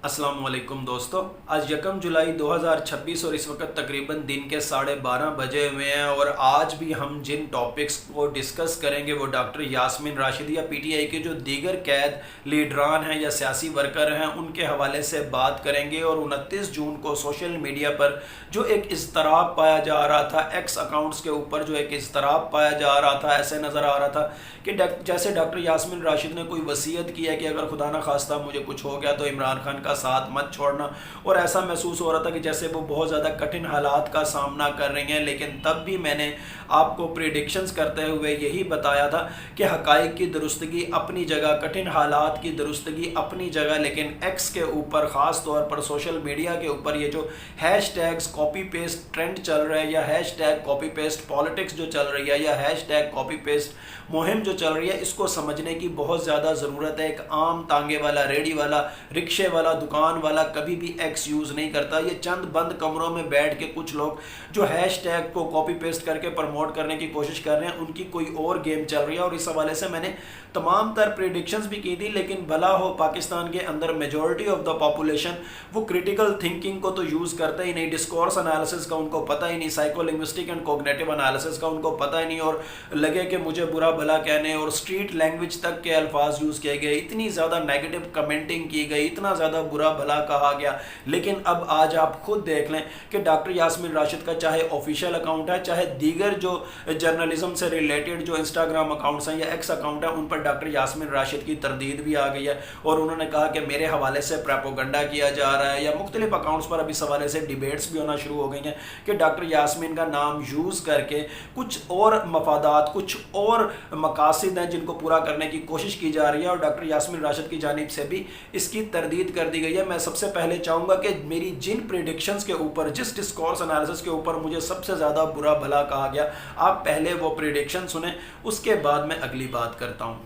अस्सलाम वालेकुम दोस्तों। आज 1 जुलाई 2026 और इस वक्त तकरीबन दिन के 12:30 बजे हुए हैं और आज भी हम जिन टॉपिक्स को डिस्कस करेंगे वो डॉक्टर यास्मीन राशिद या पीटीआई के जो दीगर कैद लीडरान हैं या सियासी वर्कर हैं उनके हवाले से बात करेंगे। और 29 जून को सोशल मीडिया पर जो एक इज़्तराब पाया जा रहा था, एक्स अकाउंट्स के ऊपर जो एक इज़्तराब पाया जा रहा था, ऐसे नज़र आ रहा था कि जैसे डॉक्टर यास्मीन राशिद ने कोई वसीयत की है कि अगर खुदा न खास्ता मुझे कुछ हो गया तो इमरान खान का साथ मत छोड़ना। और ऐसा महसूस हो रहा था कि जैसे वो बहुत ज़्यादा कठिन हालात का सामना कर रही हैं। लेकिन तब भी मैंने आपको प्रेडिक्शंस करते हुए यही बताया था कि हक़ाइक़ की दुरुस्तगी अपनी जगह, कठिन हालात की दुरुस्तगी अपनी जगह, लेकिन एक्स के ऊपर ख़ास तौर पर सोशल मीडिया के ऊपर ये जो हैशटैग्स कॉपी पेस्ट ट्रेंड चल रहा है या हैशटैग कॉपी पेस्ट पॉलिटिक्स जो चल रही है या हैशटैग कॉपी पेस्ट मुहिम जो चल रही है, इसको समझने की बहुत ज़्यादा ज़रूरत है। एक आम तांगे वाला, रेडी वाला, रिक्शे वाला, दुकान वाला कभी भी एक्स यूज़ नहीं करता। ये चंद बंद कमरों में बैठ के कुछ लोग जो हैशटैग को कॉपी पेस्ट करके प्रमोट करने की कोशिश कर रहे हैं, उनकी कोई और गेम चल रही है। और इस हवाले से मैंने तमाम तर प्रेडिक्शंस भी की थी। लेकिन भला हो पाकिस्तान के अंदर मेजॉरिटी ऑफ द पॉपुलेशन वो क्रिटिकल थिंकिंग को तो यूज़ करते ही नहीं, डिस्कोर्स एनालिसिस का उनको पता ही नहीं, साइकोलिंग्विस्टिक एंड कॉग्निटिव एनालिसिस का उनको पता ही नहीं। और लगे कि मुझे बुरा भला कहने और स्ट्रीट लैंग्वेज तक के अल्फाज यूज़ किए गए, इतनी ज़्यादा नेगेटिव कमेंटिंग की गई, इतना ज़्यादा बुरा भला कहा गया। लेकिन अब आज आप खुद देख लें कि डॉक्टर यास्मीन राशिद का चाहे ऑफिशियल अकाउंट है, चाहे दीगर जो जर्नलिज्म से रिलेटेड जो इंस्टाग्राम अकाउंट्स हैं या एक्स अकाउंट है, उन पर डॉक्टर यास्मीन राशिद की तरदीद भी आ गई है। और उन्होंने कहा कि मेरे हवाले से प्रोपेगेंडा किया जा रहा है, या मुख्तलिफ अकाउंट्स पर अब इस हवाले से डिबेट्स भी होना शुरू हो गई हैं कि डॉक्टर यास्मीन का नाम यूज़ करके कुछ और मफादात, कुछ और मकासद हैं जिनको पूरा करने की कोशिश की जा रही है। और डॉक्टर यास्मीन राशिद की जानिब से भी इसकी तरदीद कर दी गई है। मैं सबसे पहले चाहूँगा कि मेरी जिन प्रेडिक्शंस के ऊपर, जिस डिस्कोर्स एनालिसिस के ऊपर मुझे सबसे ज़्यादा बुरा भला कहा गया, आप पहले वो प्रेडिक्शन सुने, उसके बाद मैं अगली बात करता हूँ।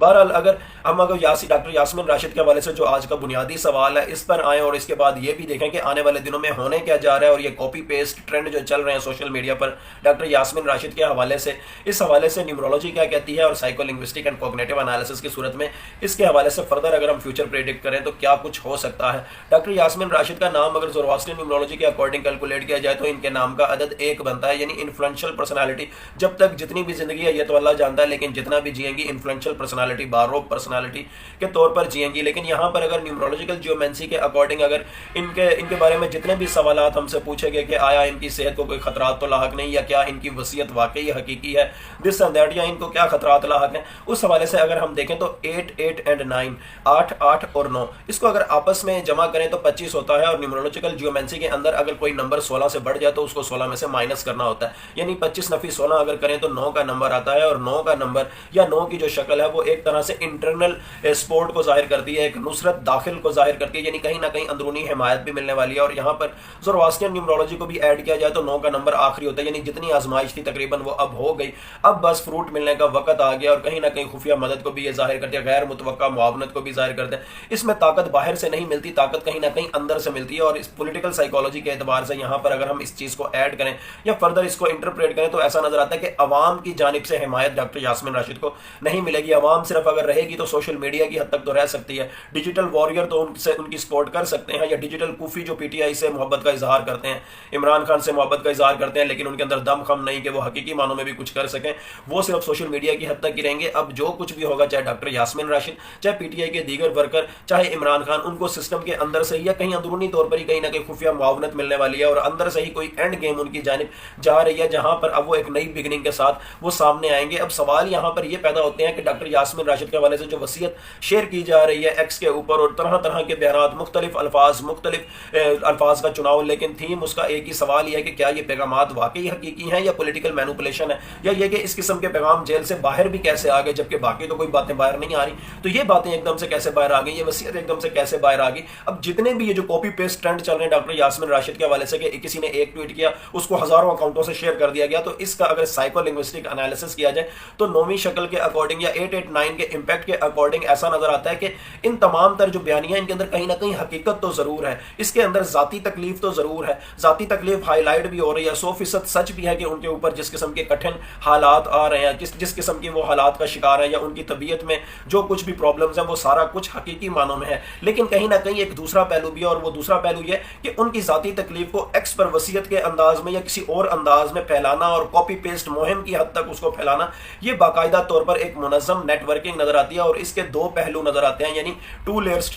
बहरहाल अगर डॉक्टर यास्मीन राशिद के हवाले से जो आज का बुनियादी सवाल है इस पर आएँ और इसके बाद ये भी देखें कि आने वाले दिनों में होने क्या जा रहा है। और ये कॉपी पेस्ट ट्रेंड जो चल रहे हैं सोशल मीडिया पर डॉक्टर यास्मीन राशिद के हवाले से, इस हवाले से न्यूमरोलॉजी क्या कहती है और साइकोलिंग्विस्टिक एंड कॉग्निटिव एनालिसिस की सूरत में इसके हवाले से फर्दर अगर हम फ्यूचर प्रेडिक्ट करें तो क्या कुछ हो सकता है। डॉक्टर यास्मीन राशिद का नाम अगर ज़ोरोआस्ट्रियन न्यूमरोलॉजी के अकॉर्डिंग कैलकुलेट किया जाए तो इनके नाम का अदद 1 बनता है, यानी इन्फ्लुएंशियल पर्सनालिटी। जब तक जितनी भी जिंदगी है ये तो अल्लाह जानता है, लेकिन जितना भी जिएंगी इन्फ्लुएंशियल पर्सनालिटी, बारोब पर्सनालिटी के तौर पर जिएंगी। लेकिन यहाँ पर अगर न्यूमरोलॉजिकल जियोमेंसी के अकॉर्डिंग अगर इनके बारे में जितने भी सवालात हमसे पूछे गए कि आया इनकी सेहत को कोई खतरात तो लाहक नहीं, या क्या इनकी वसीयत वाकई हकीकी है, दिस एंड दैट, या इनको क्या खतरात लाहक हैं, उस हवाले से अगर हम देखें तो 8, 8 एंड 9, 8, 8 और 9, इसको अगर आपस में जमा करें तो 25 होता है। और न्यूमरोलॉजिकल जियोमेंसी के अंदर अगर कोई नंबर 16 से बढ़ जाए तो उसको 16 में से माइनस करना होता है, यानी 25 नफी 16 अगर करें तो 9 का नंबर आता है। और 9 का नंबर या 9 की जो शक्ल है वो एक तरह से इंटरनल सपोर्ट को जाहिर करती है, एक नुसरत दाखिल को जाहिर करती है, यानी कहीं ना कहीं अंदरूनी हिमायत भी मिलने वाली है। और यहाँ पर ज़ोरोआस्ट्रियन न्यूमरोलॉजी को भी ऐड किया जाए तो 9 का नंबर आखिरी होता है, यानी जितनी आजमाइश थी तकरीबन वो अब हो गई, अब बस फ्रूट मिलने का वक्त आ गया। और कहीं ना कहीं खुफिया मदद को भी ये जाहिर करती है, गैर मुतवक्का मुआवनत को भी जाहिर करते हैं। इसमें ताकत बाहर से नहीं मिलती, ताकत कहीं ना कहीं अंदर से मिलती है। और इस पॉलिटिकल साइकोलॉजी के एतबार से यहाँ पर अगर हम इस चीज़ को ऐड करें या फर्दर इसको इंटरप्रेट करें तो ऐसा नजर आता है कि अवाम की जानिब से हिमायत डॉक्टर यास्मीन राशिद को नहीं मिलेगी। अवाम सिर्फ अगर रहेगी तो सोशल मीडिया की हद तक तो रह सकती है, डिजिटल वॉरियर तो उनसे उनकी सपोर्ट कर सकते हैं, या डिजिटल कूफी जो पीटीआई से मोहब्बत का इजहार करते हैं, इमरान खान से मोहब्बत का इजहार करते हैं, लेकिन उनके अंदर दम खम नहीं कि वो हकीकी मानों में भी कुछ कर सकें, वो सिर्फ सोशल मीडिया की हद तक ही रहेंगे। अब जो कुछ भी होगा, चाहे डॉक्टर यास्मीन राशिद, चाहे पीटीआई के दीगर वर्कर, चाहे इमरान खान, उनको सिस्टम के अंदर से या कहीं अंदरूनी तौर पर ही कहीं ना कहीं खुफिया मुआवनत मिलने वाली है और अंदर से ही कोई एंड गेम उनकी जानिब जा रही है, जहां पर अब वो एक नई बिगनिंग के साथ वो सामने आएंगे। अब सवाल यहाँ पर ये पैदा होते हैं कि डॉक्टर यास्मीन राशिद के हवाले से जो वसीयत शेयर की जा रही है एक्स के ऊपर, और तरह तरह के बयानात, मुख्तलिफ अल्फाज का चुनाव, लेकिन थीम उसका एक ही सवाल यह है कि क्या ये पैगामात वाकई हकीकी हैं या पॉलिटिकल मैनिपुलेशन है, या ये कि इस किस्म के पैगाम जेल से बाहर भी कैसे आ गए, जबकि बाकी तो कोई बातें बाहर नहीं आ रही, तो ये बातें एकदम से कैसे बाहर आ गई, ये वसीयत एकदम से कैसे बाहर आ गई। अब जितने भी ये जो कॉपी पेस्ट ट्रेंड चल रहे हैं डॉक्टर यास्मीन राशिद के हवाले से कि किसी ने एक ट्वीट किया उसको हजारों अकाउंटों से शेयर कर दिया गया, तो इसका अगर साइकोलिंग्विस्टिक एनालिसिस किया जाए तो 9वीं शक्ल के अकॉर्डिंग या 8, 8, ان کے امپیکٹ کے اکارڈنگ ایسا نظر آتا ہے کہ ان تمام تر جو بیانیاں ان کے اندر کہیں نہ کہیں حقیقت تو ضرور ہے، اس کے اندر ذاتی تکلیف تو ضرور ہے، ذاتی تکلیف ہائی لائٹ بھی ہو رہی ہے، 100% سچ بھی ہے کہ ان کے اوپر جس قسم کے کٹھن حالات آ رہے ہیں، جس قسم کی وہ حالات کا شکار ہیں، یا ان کی طبیعت میں جو کچھ بھی پرابلمز ہیں وہ سارا کچھ حقیقی معنوں میں ہے، لیکن کہیں نہ کہیں ایک دوسرا پہلو بھی ہے، اور وہ دوسرا پہلو یہ کہ ان کی ذاتی تکلیف کو ایکس پر وصیت کے انداز میں یا کسی اور انداز میں پھیلانا اور کاپی پیسٹ مہم کی حد تک اس کو پھیلانا، یہ باقاعدہ طور پر ایک منظم نیٹ ورکنگ نظر آتی ہے، اور اس کے دو پہلو نظر آتے ہیں، یعنی 2 لیئرز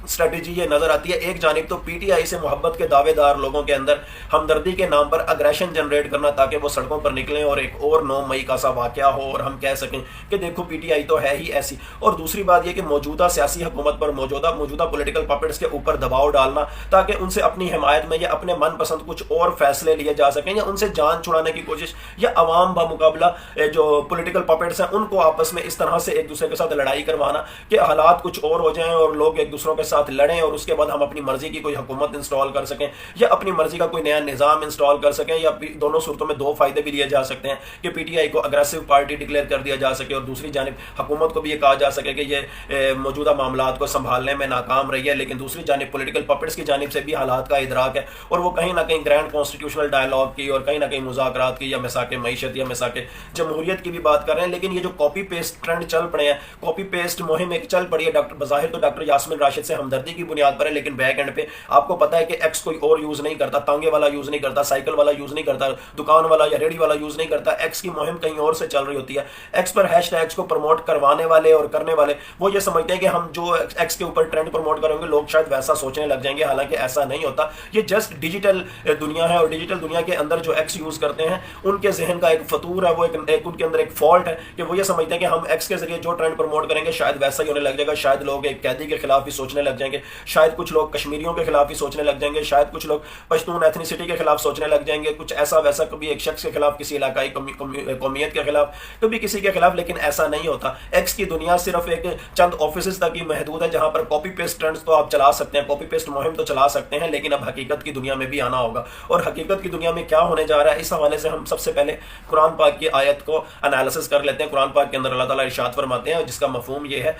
اسٹریٹجی یہ نظر آتی ہے۔ ایک جانب تو پی ٹی آئی سے محبت کے دعوے دار لوگوں کے اندر ہمدردی کے نام پر اگریشن جنریٹ کرنا تاکہ وہ سڑکوں پر نکلیں اور ایک اور 9 مئی کا سا واقعہ ہو اور ہم کہہ سکیں کہ دیکھو پی ٹی آئی تو ہے ہی ایسی، اور دوسری بات یہ کہ موجودہ سیاسی حکومت پر موجودہ پولیٹیکل پپٹس کے اوپر دباؤ ڈالنا تاکہ ان سے اپنی حمایت میں یا اپنے من پسند کچھ اور فیصلے لیے جا سکیں، یا ان سے جان چھڑانے کی کوشش، یا عوام بمقابلہ جو پولیٹیکل پپٹس ہیں ان کو آپس میں اس طرح سے ایک دوسرے کے ساتھ لڑائی کروانا کہ حالات کچھ اور ہو جائیں اور لوگ ایک دوسروں کے ساتھ لڑیں، اور اس کے بعد ہم اپنی مرضی کی کوئی حکومت انسٹال کر سکیں یا اپنی مرضی کا کوئی نیا نظام انسٹال کر سکیں، یا دونوں صورتوں میں 2 فائدے بھی لیے جا سکتے ہیں کہ پی ٹی آئی کو اگریسو پارٹی ڈکلیئر کر دیا جا سکے، اور دوسری جانب حکومت کو بھی یہ کہا جا سکے کہ یہ موجودہ معاملات کو سنبھالنے میں ناکام رہی ہے، لیکن دوسری جانب پولیٹیکل پپٹس کی جانب سے بھی حالات کا ادراک ہے، اور وہ کہیں نہ کہیں گرینڈ کانسٹیٹیوشنل ڈائلاگ کی اور کہیں نہ کہیں مذاکرات کی یا مساک معیشت یا مساک جمہوریت کی بھی بات کر رہے ہیں، لیکن یہ جو کاپی پیسٹ ٹرینڈ چل پڑے ہیں، کاپی پیسٹ مہم ایک چل پڑی ہے، بظاہر تو ڈاکٹر یاسمین راشد سے ہمدردی کی بنیاد پر ہے، لیکن بیک اینڈ پہ آپ کو پتا ہے کہ ایکس کوئی اور یوز نہیں کرتا، تانگے والا یوز نہیں کرتا، سائیکل والا یوز نہیں کرتا، دکان والا یا ریڑھی والا یوز نہیں کرتا، ایکس کی مہم کہیں اور سے چل رہی ہوتی ہے۔ ایکس پر ہیش ٹیگز کو پروموٹ کروانے والے اور کرنے والے وہ یہ سمجھتے ہیں کہ ہم جو ایکس کے اوپر ٹرینڈ پروموٹ کریں گے لوگ شاید ویسا سوچنے لگ جائیں گے، حالانکہ ایسا نہیں ہوتا، یہ جسٹ ڈیجیٹل دنیا ہے، اور ڈیجیٹل دنیا کے اندر جو ایکس یوز کرتے ہیں ان کے ذہن کا ایک فطور ہے، وہ ایک ان کے اندر ایک فالٹ ہے کہ وہ یہ سمجھتے ہیں کہ ہم ایکس کے ذریعے جو ٹرینڈ پروموٹ کریں گے شاید ویسا ہی ہونے لگ جائے گا، شاید لوگ ایک قیدی کے خلاف بھی سوچنے لگ جائیں گے، شاید کچھ لوگ کشمیریوں کے خلاف بھی سوچنے لگ جائیں گے، شاید کچھ لوگ پشتون ایتھنیسٹی کے خلاف سوچنے لگ جائیں گے، کچھ ایسا ویسا، کبھی ایک شخص کے خلاف، کسی علاقائی قومیت کے خلاف، کبھی کسی کے خلاف، لیکن ایسا نہیں ہوتا۔ ایکس کی دنیا صرف ایک چند آفیسز تک ہی محدود ہے جہاں پر کاپی پیسٹ ٹرینڈز تو آپ چلا سکتے ہیں، کاپی پیسٹ مہم تو چلا سکتے ہیں، لیکن اب حقیقت کی دنیا میں بھی آنا ہوگا، اور حقیقت کی دنیا میں کیا ہونے جا رہا ہے اس حوالے سے ہم سب سے پہلے قرآن پاک کی آیت کو انالیسس کر لیتے ہیں۔ قرآن پاک کے اندر اللہ تعالیٰ ارشاد فرماتے ہیں، جس کا مفہوم یہ ہے،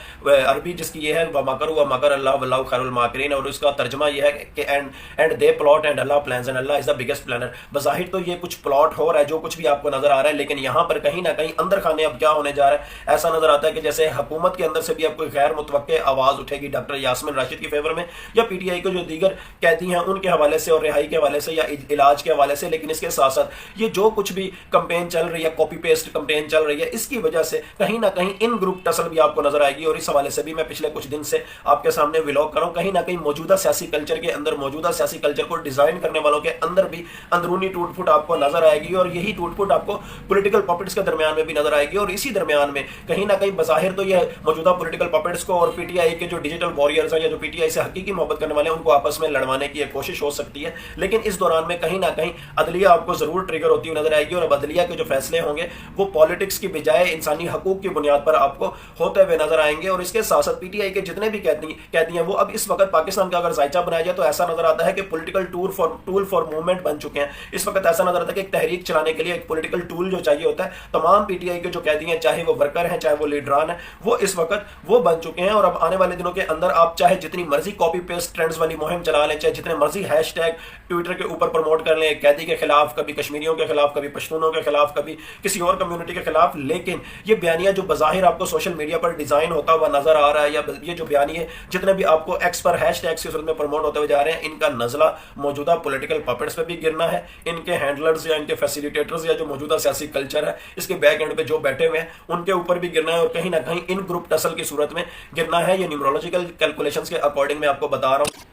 عربی جس کی یہ ہے وَمَكَرُوا وَمَكَرَ اللَّهُ وَاللَّهُ خَيْرُ الْمَاكِرِينَ، اور اس کا ترجمہ یہ ہے کہ and they plot and Allah plans and Allah is the biggest planner. بظاہر تو یہ کچھ پلاٹ ہو رہا ہے جو کچھ بھی آپ کو نظر آ رہا ہے، لیکن یہاں پر کہیں نہ کہیں اندر خانے اب کیا ہونے جا رہا ہے، ایسا نظر آتا ہے کہ جیسے حکومت کے اندر سے بھی اب کوئی غیر متوقع آواز اٹھے گی ڈاکٹر یاسمین راشد کی فیور میں، یا پی ٹی آئی کو جو دیگر قیدی ہیں ان کے حوالے سے اور رہائی کے حوالے سے یا علاج کے حوالے سے، لیکن اس کے ساتھ ساتھ یہ جو کچھ بھی کمپین چل رہی ہے، کاپی پیسٹ کمپین چل رہی ہے، اس کی وجہ سے کہیں نہ کہیں ان گروپ ٹسل بھی آپ کو نظر آئے گی، اور اس حوالے سے بھی میں پچھلے کچھ دن سے آپ کے سامنے ولاگ کر رہا ہوں۔ کہیں نہ کہیں موجودہ سیاسی کلچر کے اندر، موجودہ سیاسی کلچر کو ڈیزائن کرنے والوں کے اندر بھی اندرونی ٹوٹ پھوٹ آپ کو نظر آئے گی، اور یہی ٹوٹ پھوٹ آپ کو پولیٹیکل پپٹس کے درمیان میں بھی نظر آئے گی، اور اسی درمیان میں کہیں نہ کہیں بظاہر تو یہ موجودہ پولیٹیکل پپٹس کو اور پی ٹی آئی کے جو ڈیجیٹل وارئرز ہیں یا جو پی ٹی آئی سے حقیقی محبت کرنے والے ہیں ان کو آپس میں لڑوانے کی ایک کوشش ہو سکتی ہے، لیکن اس دوران میں کہیں نہ کہیں عدلیہ آپ کو ضرور ٹریگر ہوتی ہوئی نظر آئے گی، اور اب عدلیہ کے جو فیصلے ہوں گے وہ پالیٹکس کی بجائے انسانی حقوق کی بنیاد پر آپ کو ہوتے ہوئے نظر آئیں گے، اور اس کے ساتھ ساتھ پی ٹی آئی کے جتنے بھی قیدی ہیں وہ اب اس وقت پاکستان کا اگر ذائچہ بنایا جائے تو ایسا نظر آتا ہے کہ پولیٹیکل ٹول فار موومنٹ بن چکے ہیں۔ اس وقت ایسا نظر آتا ہے کہ ایک تحریک چلانے کے لیے ایک پولیٹیکل ٹول جو چاہیے ہوتا ہے، تمام پی ٹی آئی کے جو قیدی ہیں، چاہے وہ ورکر ہیں چاہے وہ لیڈران ہیں، وہ اس وقت وہ بن چکے ہیں، اور اب آنے والے دنوں کے اندر آپ چاہے جتنی مرضی کاپی پیسٹ ٹرینڈز والی مہم چلا لیں، چاہے جتنے مرضی ہیش ٹیگ ٹویٹر کے اوپر پروموٹ کر لیں ایک قیدی کے خلاف، کبھی کشمیریوں کے خلاف، کبھی پشتونوں کے خلاف، کبھی کسی اور کمیونٹی کے خلاف، لیکن یہ بیانیہ جو بظاہر آپ کو سوشل میڈیا پر ڈیزائن ہوتا ہوا نظر آ رہا ہے، یا یہ جو بیانیے جتنے بھی آپ کو ایکس پر ہیش ٹیگز کی صورت میں پروموٹ ہوتے ہوئے جا رہے ہیں، ان کا نزلہ موجودہ پولیٹیکل پپٹس پہ بھی گرنا ہے، ان کے ہینڈلرز یا ان کے فیسیلیٹیٹرز یا جو موجودہ سیاسی کلچر ہے اس کے بیک اینڈ پہ جو بیٹھے ہوئے ہیں ان کے اوپر بھی گرنا ہے، اور کہیں نہ کہیں ان گروپ ٹسل کی صورت میں گرنا ہے۔ یہ نیورولوجیکل کیلکولیشنز کے اکارڈنگ میں آپ کو بتا رہا ہوں۔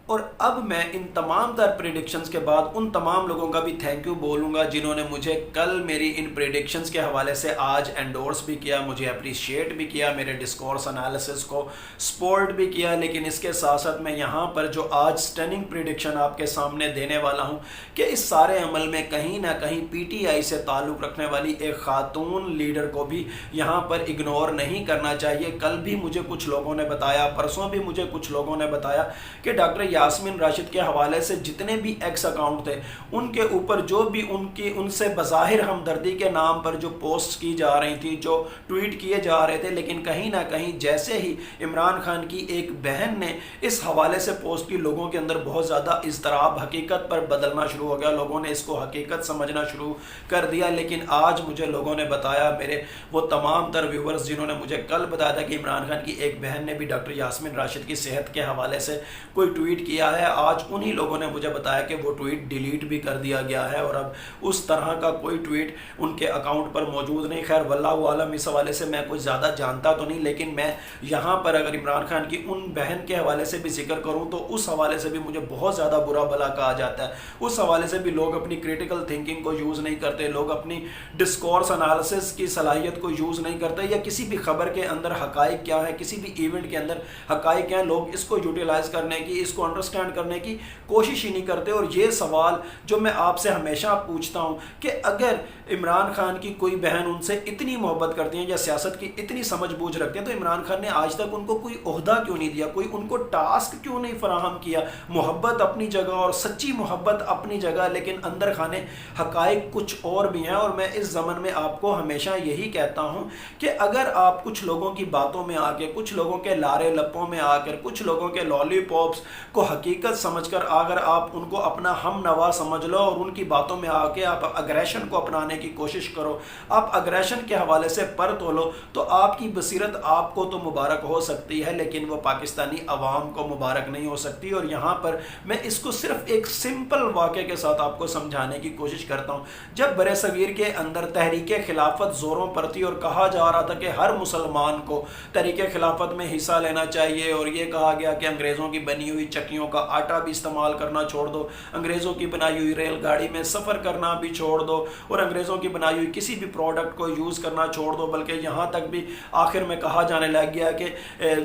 اور اب میں ان تمام تر پریڈکشنز کے بعد ان تمام لوگوں کا بھی تھینک یو بولوں گا جنہوں نے مجھے کل میری ان پریڈکشنز کے حوالے سے آج انڈورس بھی کیا، مجھے اپریشیٹ بھی کیا، میرے ڈسکورس انالیسس کو سپورٹ بھی کیا، لیکن اس کے ساتھ ساتھ میں یہاں پر جو آج سٹننگ پریڈکشن آپ کے سامنے دینے والا ہوں کہ اس سارے عمل میں کہیں نہ کہیں پی ٹی آئی سے تعلق رکھنے والی ایک خاتون لیڈر کو بھی یہاں پر اگنور نہیں کرنا چاہیے۔ کل بھی مجھے کچھ لوگوں نے بتایا، پرسوں بھی مجھے کچھ لوگوں نے بتایا کہ ڈاکٹر यास्मीन राशिद के हवाले से जितने भी एक्स अकाउंट थे उनके ऊपर जो भी उनसे बज़ाहिर हमदर्दी के नाम पर जो पोस्ट की जा रही थी, जो ट्वीट किए जा रहे थे, लेकिन कहीं ना कहीं जैसे ही इमरान खान की एक बहन ने इस हवाले से पोस्ट की, लोगों के अंदर बहुत ज़्यादा इज़्तिराब हकीकत पर बदलना शुरू हो गया, लोगों ने इसको हकीकत समझना शुरू कर दिया। लेकिन आज मुझे लोगों ने बताया, मेरे वो तमाम तर व्यूवर्स जिन्होंने मुझे कल बताया था कि इमरान खान की एक बहन ने भी डॉक्टर यास्मीन राशिद की सेहत के हवाले से कोई ट्वीट किया है, आज उन्हीं लोगों ने मुझे बताया कि वो ट्वीट डिलीट भी कर दिया गया है और अब उस तरह का कोई ट्वीट उनके अकाउंट पर मौजूद नहीं। खैर वल्लाहु आलम, इस हवाले से मैं कुछ ज़्यादा जानता तो नहीं, लेकिन मैं यहाँ पर अगर इमरान खान की उन बहन के हवाले से भी जिक्र करूँ तो उस हवाले से भी मुझे बहुत ज़्यादा बुरा भला कहा जाता है। उस हवाले से भी लोग अपनी क्रिटिकल थिंकिंग को यूज़ नहीं करते, लोग अपनी डिस्कोर्स एनालिसिस की सलाहियत को यूज़ नहीं करते, या किसी भी खबर के अंदर हकाइक क्या है, किसी भी इवेंट के अंदर हकाइक क्या है, लोग इसको यूटिलाइज करने की, इसको अंडरस्टैंड करने की कोशिश ही नहीं करते। और ये सवाल जो मैं आपसे हमेशा पूछता हूँ कि अगर इमरान खान की कोई बहन उनसे इतनी मोहब्बत करती है या सियासत की इतनी समझ बूझ रखते हैं, तो इमरान खान ने आज तक उनको कोई ओहदा क्यों नहीं दिया, कोई उनको टास्क क्यों नहीं फराहम किया? मोहब्बत अपनी जगह और सच्ची मोहब्बत अपनी जगह, लेकिन अंदर खाने हकाइक कुछ और भी हैं। और मैं इस ज़मन में आपको हमेशा यही कहता हूँ कि अगर आप कुछ लोगों की बातों में आके, कुछ लोगों के लारे लपों में आकर, कुछ लोगों के लॉलीपॉप्स को हकीकत समझकर अगर आप उनको अपना हम नवा समझ लो और उनकी बातों में आके आप अग्रेशन को अपनाने की कोशिश करो, आप अग्रेशन के हवाले से पर तोलो, तो आपकी बसीरत आपको तो मुबारक हो सकती है, लेकिन वो पाकिस्तानी अवाम को मुबारक नहीं हो सकती। और यहाँ पर मैं इसको सिर्फ एक सिंपल वाक़े के साथ आपको समझाने की कोशिश करता हूँ। जब बरे सगीर के अंदर तहरीक खिलाफत ज़ोरों पर थी और कहा जा रहा था कि हर मुसलमान को तहरीक खिलाफत में हिस्सा लेना चाहिए, और ये कहा गया कि अंग्रेज़ों की बनी हुई चक्कियों का आटा भी इस्तेमाल करना छोड़ दो, अंग्रेज़ों की बनाई हुई रेलगाड़ी में सफ़र करना भी छोड़ दो, और अंग्रेज़ों की बनाई हुई किसी भी प्रोडक्ट को यूज़ करना छोड़ दो, बल्कि यहाँ तक भी आखिर में कहा जाने लग गया कि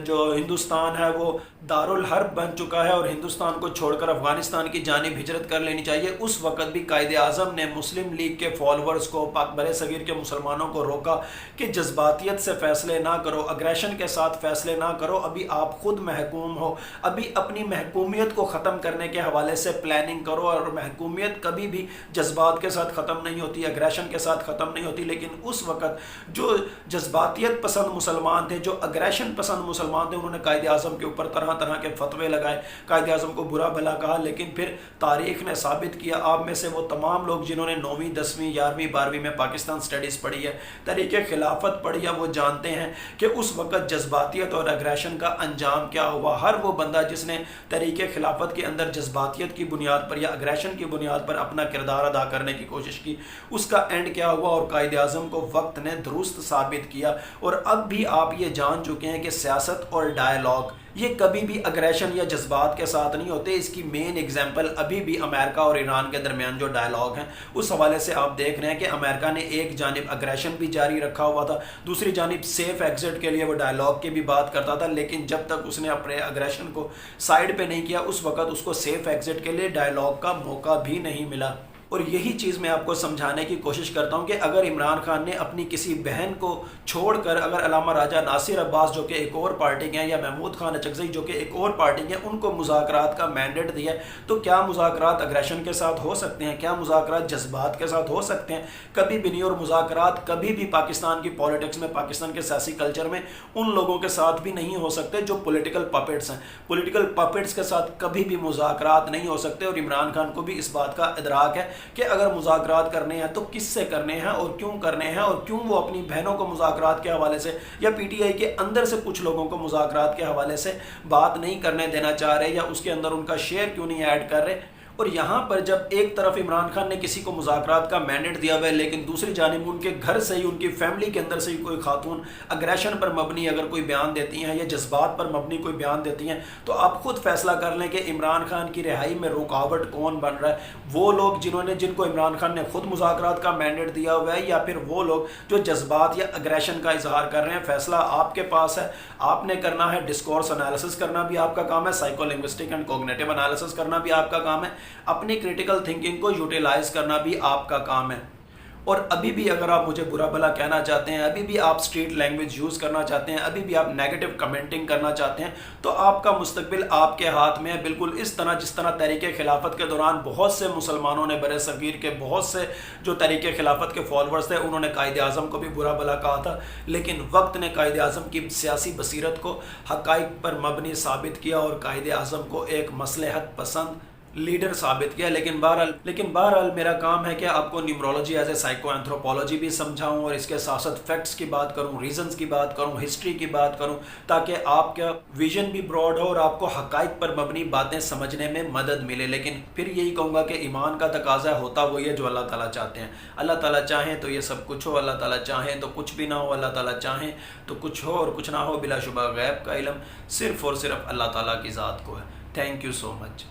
जो हिंदुस्तान है वो दारुल हर्ब बन चुका है और हिंदुस्तान को छोड़कर अफगानिस्तान की जानिब हिजरत कर लेनी चाहिए। उस वक़्त भी कायदे आज़म ने मुस्लिम लीग के फॉलोअर्स को, पाक बरे सगीर के मुसलमानों को रोका कि जज्बातियत से फ़ैसले ना करो, अग्रेशन के साथ फ़ैसले ना करो, अभी आप खुद महकूम हो, अभी अपनी महकूमियत को ख़त्म करने के हवाले से प्लानिंग करो। और महकूमियत कभी भी जज्बात के साथ ख़त्म नहीं होती, अग्रेशन के साथ ख़त्म नहीं होती। लेकिन उस वक़्त जो जज्बातियत पसंद मुसलमान थे, जो अग्रेशन पसंद मुसलमान थे, उन्होंने कायदे आज़म के ऊपर तरह तरह के फतवे लगाए, कायदे आज़म को बुरा भला कहा। लेकिन फिर तारीख़ ने साबित किया, आप में से वो तमाम लोग जिन्होंने 9वीं 10वीं 11वीं 12वीं में पाकिस्तान स्टडीज़ पढ़ी है, तहरीक खिलाफत पढ़ी है, वो जानते हैं कि उस वक़्त जज्बातियत और अग्रेशन का अंजाम क्या हुआ। हर वो बंदा जिसने तहरीक खिलाफत के अंदर जज्बातियत की बुनियाद पर या अग्रेशन की बुनियाद पर अपना किरदार अदा करने की कोशिश की, उसका एंड क्या हुआ, और कायदे आज़म को वक्त ने दुरुस्त साबित किया। और अब भी आप ये जान चुके हैं कि सियासत और डायलॉग ये कभी भी अग्रेशन या जज्बात के साथ नहीं होते। इसकी मेन एग्जांपल अभी भी अमेरिका और ईरान के दरमियान जो डायलॉग हैं, उस हवाले से आप देख रहे हैं कि अमेरिका ने एक जानिब अग्रेशन भी जारी रखा हुआ था, दूसरी जानिब सेफ एग्जिट के लिए वो डायलॉग की भी बात करता था, लेकिन जब तक उसने अपने अग्रेशन को साइड पे नहीं किया, उस वक़्त उसको सेफ एग्जिट के लिए डायलॉग का मौका भी नहीं मिला। और यही चीज़ मैं आपको समझाने की कोशिश करता हूँ कि अगर इमरान खान ने अपनी किसी बहन को छोड़कर अगर अल्लामा राजा नासिर अब्बास जो कि एक और पार्टी के हैं, या महमूद खान अचकज़ई जो कि एक और पार्टी के हैं, उनको मुज़ाकरात का मैंडेट दिया, तो क्या मुज़ाकरात अग्रेशन के साथ हो सकते हैं? क्या मुज़ाकरात जज्बात के साथ हो सकते हैं? कभी भी नहीं। और मुज़ाकरात कभी भी पाकिस्तान की पॉलिटिक्स में, पाकिस्तान के सियासी कल्चर में उन लोगों के साथ भी नहीं हो सकते जो पॉलिटिकल पपेट्स हैं। पॉलिटिकल पपेट्स के साथ कभी भी मुज़ाकरात नहीं हो सकते। और इमरान खान को भी इस बात का इदराक है कि अगर मुज़ाकरात करने हैं तो किससे करने हैं और क्यों करने हैं, और क्यों वो अपनी बहनों को मुज़ाकरात के हवाले से या पीटीआई के अंदर से कुछ लोगों को मुज़ाकरात के हवाले से बात नहीं करने देना चाह रहे, या उसके अंदर उनका शेयर क्यों नहीं ऐड कर रहे। और यहाँ पर जब एक तरफ इमरान खान ने किसी को मुज़ाकरात का मैंडेट दिया हुआ है, लेकिन दूसरी जानिब उनके घर से ही, उनकी फैमिली के अंदर से ही कोई खातून अग्रेशन पर मबनी अगर कोई बयान देती हैं या जज्बात पर मबनी कोई बयान देती हैं, तो आप खुद फैसला कर लें कि इमरान खान की रिहाई में रुकावट कौन बन रहा है। वो लोग जिनको इमरान खान ने खुद मुज़ाकरात का मैंडेट दिया हुआ है, या फिर वो लोग जो जज्बात या अग्रेशन का इजहार कर रहे हैं। फैसला आपके पास है, आपने करना है। डिस्कोर्स एनालिसिस करना भी आपका काम है, साइकोलिंग्विस्टिक एंड कॉग्निटिव एनालिसिस करना भी आपका काम है, अपनी क्रिटिकल थिंकिंग को यूटिलाइज करना भी आपका काम है। اور ابھی بھی اگر آپ مجھے برا بھلا کہنا چاہتے ہیں، ابھی بھی آپ اسٹریٹ لینگویج یوز کرنا چاہتے ہیں، ابھی بھی آپ نیگیٹو کمنٹنگ کرنا چاہتے ہیں، تو آپ کا مستقبل آپ کے ہاتھ میں ہے، بالکل اس طرح جس طرح تحریک خلافت کے دوران بہت سے مسلمانوں نے برِ صغیر کے بہت سے جو تحریک خلافت کے فالورز تھے انہوں نے قائد اعظم کو بھی برا بھلا کہا تھا، لیکن وقت نے قائد اعظم کی سیاسی بصیرت کو حقائق پر مبنی ثابت کیا اور قائد اعظم کو ایک مصلحت پسند لیڈر ثابت کیا۔ لیکن بہرحال میرا کام ہے کہ آپ کو neurology as a psycho anthropology بھی سمجھاؤں اور اس کے ساتھ ساتھ فیکٹس کی بات کروں، ریزنز کی بات کروں، ہسٹری کی بات کروں، تاکہ آپ کا ویژن بھی براڈ ہو اور آپ کو حقائق پر مبنی باتیں سمجھنے میں مدد ملے۔ لیکن پھر یہی کہوں گا کہ ایمان کا تقاضا ہوتا وہی ہے جو اللہ تعالیٰ چاہتے ہیں۔ اللہ تعالیٰ چاہیں تو یہ سب کچھ ہو، اللہ تعالیٰ چاہیں تو کچھ بھی نہ ہو، اللہ تعالیٰ چاہیں تو کچھ ہو اور کچھ نہ ہو، بلا شبہ غیب کا علم صرف اور صرف اللہ تعالیٰ کی ذات کو ہے۔ Thank you so much.